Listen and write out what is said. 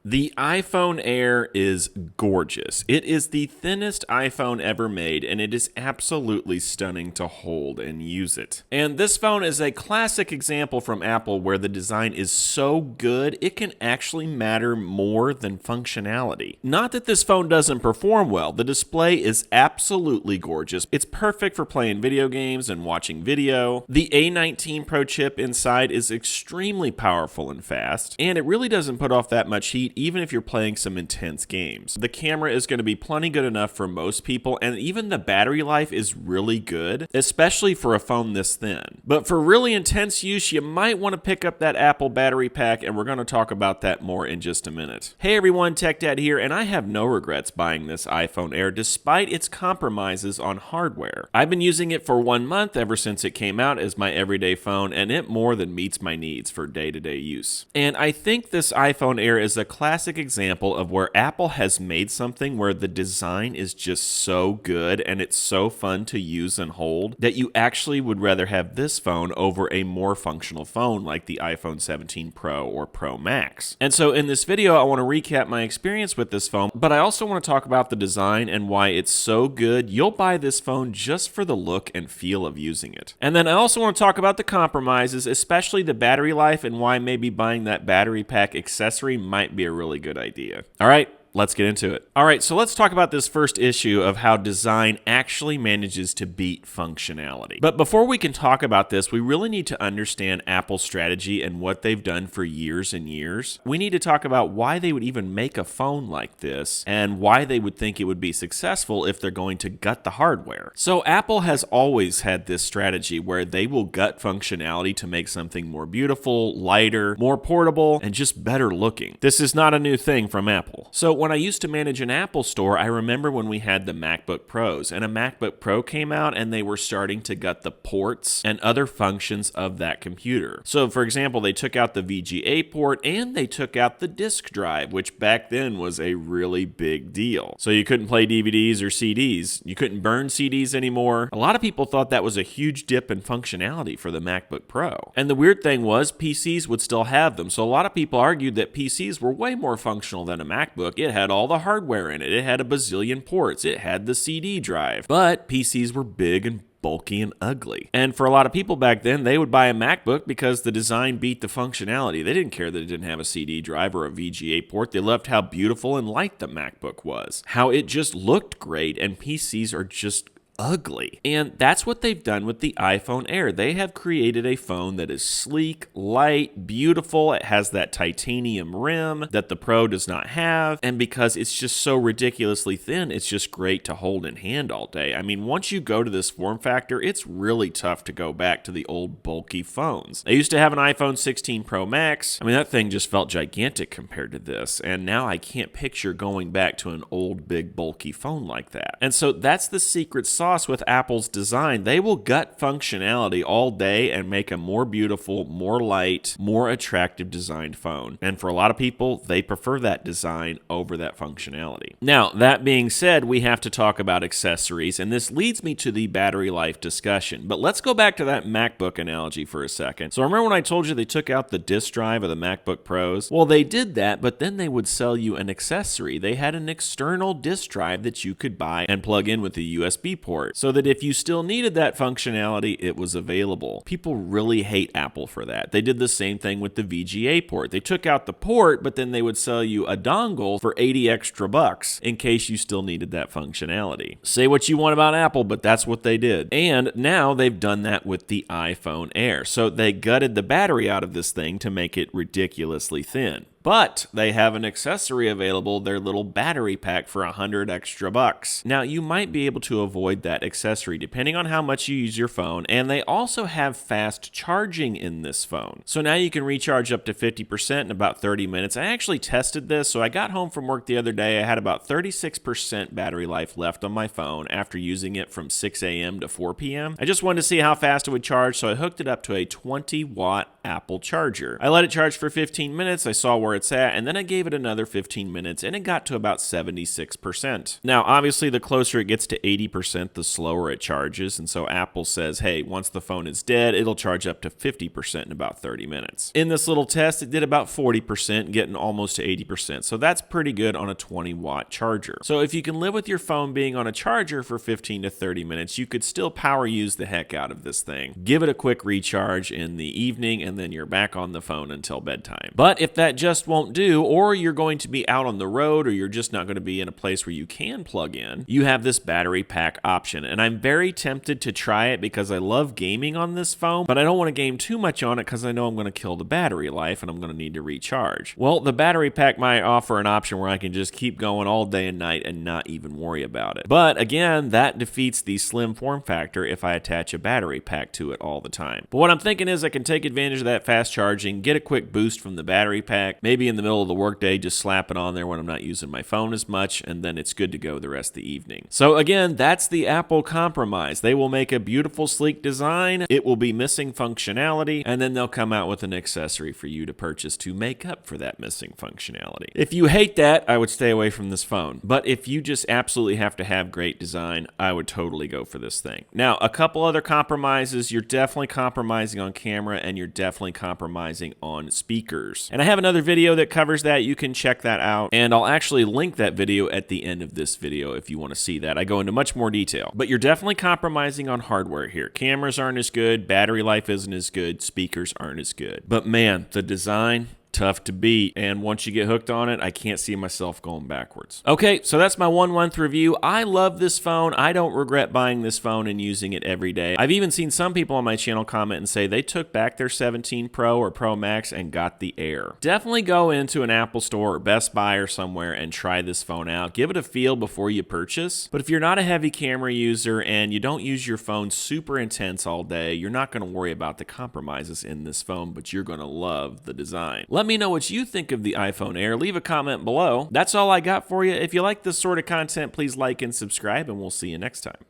The iPhone Air is gorgeous. It is the thinnest iPhone ever made, and it is absolutely stunning to hold and use it. And this phone is a classic example from Apple where the design is so good, it can actually matter more than functionality. Not that this phone doesn't perform well. The display is absolutely gorgeous. It's perfect for playing video games and watching video. The A19 Pro chip inside is extremely powerful and fast, and it really doesn't put off that much heat even if you're playing some intense games. The camera is going to be plenty good enough for most people, and even the battery life is really good, especially for a phone this thin. But for really intense use, you might want to pick up that Apple battery pack, and we're going to talk about that more in just a minute. Hey everyone, Tech Dad here, and I have no regrets buying this iPhone Air despite its compromises on hardware. I've been using it for 1 month ever since it came out as my everyday phone, and it more than meets my needs for day-to-day use. And I think this iPhone Air is a classic example of where Apple has made something where the design is just so good and it's so fun to use and hold that you actually would rather have this phone over a more functional phone like the iPhone 17 Pro or Pro Max. And so in this video, I want to recap my experience with this phone, but I also want to talk about the design and why it's so good you'll buy this phone just for the look and feel of using it. And then I also want to talk about the compromises, especially the battery life and why maybe buying that battery pack accessory might be a really good idea. All right, let's get into it. All right, so let's talk about this first issue of how design actually manages to beat functionality. But before we can talk about this, we really need to understand Apple's strategy and what they've done for years and years. We need to talk about why they would even make a phone like this and why they would think it would be successful if they're going to gut the hardware. So Apple has always had this strategy where they will gut functionality to make something more beautiful, lighter, more portable, and just better looking. This is not a new thing from Apple. So when I used to manage an Apple store, I remember when we had the MacBook Pros, and a MacBook Pro came out and they were starting to gut the ports and other functions of that computer. So for example, they took out the VGA port and they took out the disk drive, which back then was a really big deal. So you couldn't play DVDs or CDs. You couldn't burn CDs anymore. A lot of people thought that was a huge dip in functionality for the MacBook Pro. And the weird thing was PCs would still have them. So a lot of people argued that PCs were way more functional than a MacBook. It had all the hardware in it. It had a bazillion ports. It had the CD drive. But PCs were big and bulky and ugly. And for a lot of people back then, they would buy a MacBook because the design beat the functionality. They didn't care that it didn't have a CD drive or a VGA port. They loved how beautiful and light the MacBook was, how it just looked great, and PCs are just ugly. And that's what they've done with the iPhone Air. They have created a phone that is sleek, light, beautiful. It has that titanium rim that the Pro does not have. And because it's just so ridiculously thin, it's just great to hold in hand all day. I mean, once you go to this form factor, it's really tough to go back to the old bulky phones. I used to have an iPhone 16 Pro Max. I mean, that thing just felt gigantic compared to this. And now I can't picture going back to an old, big, bulky phone like that. And so that's the secret sauce with Apple's design. They will gut functionality all day and make a more beautiful, more light, more attractive designed phone. And for a lot of people, they prefer that design over that functionality. Now, that being said, we have to talk about accessories, and this leads me to the battery life discussion. But let's go back to that MacBook analogy for a second. So remember when I told you they took out the disk drive of the MacBook Pros? Well, they did that, but then they would sell you an accessory. They had an external disk drive that you could buy and plug in with a USB port, so that if you still needed that functionality, it was available. People really hate Apple for that. They did the same thing with the VGA port. They took out the port, but then they would sell you a dongle for 80 extra bucks in case you still needed that functionality. Say what you want about Apple, but that's what they did. And now they've done that with the iPhone Air. So they gutted the battery out of this thing to make it ridiculously thin. But they have an accessory available, their little battery pack for 100 extra bucks. Now, you might be able to avoid that accessory depending on how much you use your phone, and they also have fast charging in this phone. So now you can recharge up to 50% in about 30 minutes. I actually tested this, so I got home from work the other day. I had about 36% battery life left on my phone after using it from 6 a.m. to 4 p.m. I just wanted to see how fast it would charge, so I hooked it up to a 20-watt Apple charger. I let it charge for 15 minutes, I saw where it's at, and then I gave it another 15 minutes, and it got to about 76%. Now, obviously, the closer it gets to 80%, the slower it charges, and so Apple says, hey, once the phone is dead, it'll charge up to 50% in about 30 minutes. In this little test, it did about 40%, getting almost to 80%, so that's pretty good on a 20-watt charger. So if you can live with your phone being on a charger for 15 to 30 minutes, you could still power use the heck out of this thing. Give it a quick recharge in the evening, and then you're back on the phone until bedtime. But if that just won't do, or you're going to be out on the road, or you're just not going to be in a place where you can plug in, you have this battery pack option. And I'm very tempted to try it because I love gaming on this phone, but I don't want to game too much on it because I know I'm going to kill the battery life and I'm going to need to recharge. Well, the battery pack might offer an option where I can just keep going all day and night and not even worry about it. But again, that defeats the slim form factor if I attach a battery pack to it all the time. But what I'm thinking is I can take advantage of that fast charging, get a quick boost from the battery pack, maybe in the middle of the workday, just slap it on there when I'm not using my phone as much, and then it's good to go the rest of the evening. So again, that's the Apple compromise. They will make a beautiful, sleek design, it will be missing functionality, and then they'll come out with an accessory for you to purchase to make up for that missing functionality. If you hate that, I would stay away from this phone. But if you just absolutely have to have great design, I would totally go for this thing. Now, a couple other compromises. You're definitely compromising on camera, and you're definitely compromising on speakers. And I have another video that covers that. You can check that out, and I'll actually link that video at the end of this video if you want to see that. I go into much more detail. But you're definitely compromising on hardware here. Cameras aren't as good, battery life isn't as good, speakers aren't as good. But man, the design, tough to beat, and once you get hooked on it, I can't see myself going backwards. Okay, so that's my 1-month review. I love this phone. I don't regret buying this phone and using it every day. I've even seen some people on my channel comment and say they took back their 17 Pro or Pro Max and got the Air. Definitely go into an Apple store or Best Buy or somewhere and try this phone out. Give it a feel before you purchase. But if you're not a heavy camera user and you don't use your phone super intense all day, you're not going to worry about the compromises in this phone, but you're going to love the design. Let me know what you think of the iPhone Air. Leave a comment below. That's all I got for you. If you like this sort of content, please like and subscribe, and we'll see you next time.